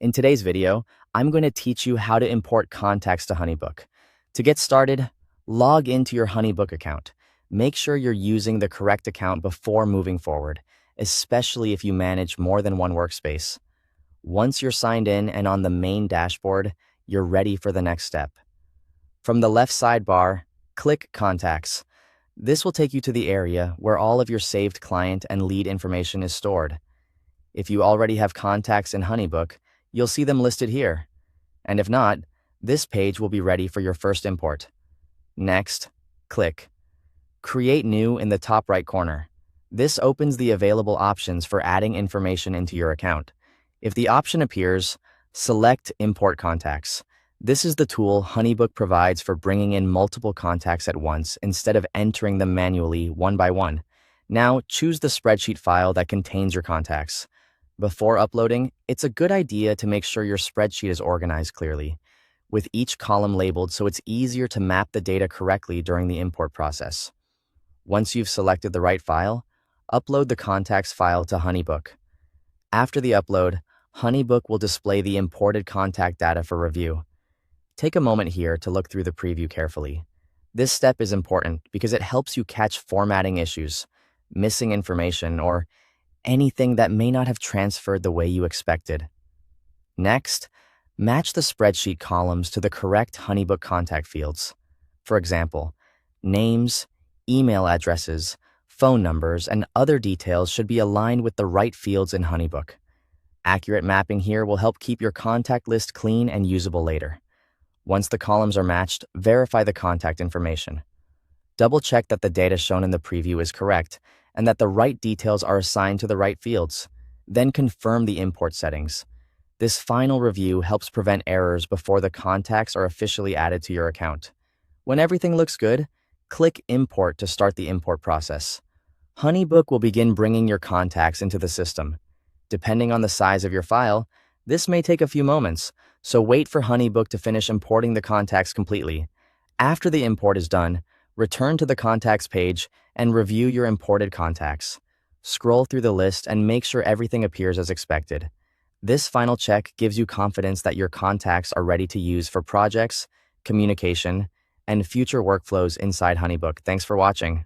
In today's video, I'm going to teach you how to import contacts to HoneyBook. To get started, log into your HoneyBook account. Make sure you're using the correct account before moving forward, especially if you manage more than one workspace. Once you're signed in and on the main dashboard, you're ready for the next step. From the left sidebar, click Contacts. This will take you to the area where all of your saved client and lead information is stored. If you already have contacts in HoneyBook, you'll see them listed here. And if not, this page will be ready for your first import. Next, click Create New in the top right corner. This opens the available options for adding information into your account. If the option appears, select Import Contacts. This is the tool HoneyBook provides for bringing in multiple contacts at once instead of entering them manually one by one. Now, choose the spreadsheet file that contains your contacts. Before uploading, it's a good idea to make sure your spreadsheet is organized clearly, with each column labeled so it's easier to map the data correctly during the import process. Once you've selected the right file, upload the contacts file to HoneyBook. After the upload, HoneyBook will display the imported contact data for review. Take a moment here to look through the preview carefully. This step is important because it helps you catch formatting issues, missing information, or anything that may not have transferred the way you expected. Next, match the spreadsheet columns to the correct HoneyBook contact fields. For example, names, email addresses, phone numbers, and other details should be aligned with the right fields in HoneyBook. Accurate mapping here will help keep your contact list clean and usable later. Once the columns are matched, verify the contact information. Double-check that the data shown in the preview is correct and that the right details are assigned to the right fields. Then confirm the import settings. This final review helps prevent errors before the contacts are officially added to your account. When everything looks good, click Import to start the import process. HoneyBook will begin bringing your contacts into the system. Depending on the size of your file, this may take a few moments, so wait for HoneyBook to finish importing the contacts completely. After the import is done, return to the Contacts page and review your imported contacts. Scroll through the list and make sure everything appears as expected. This final check gives you confidence that your contacts are ready to use for projects, communication, and future workflows inside HoneyBook. Thanks for watching.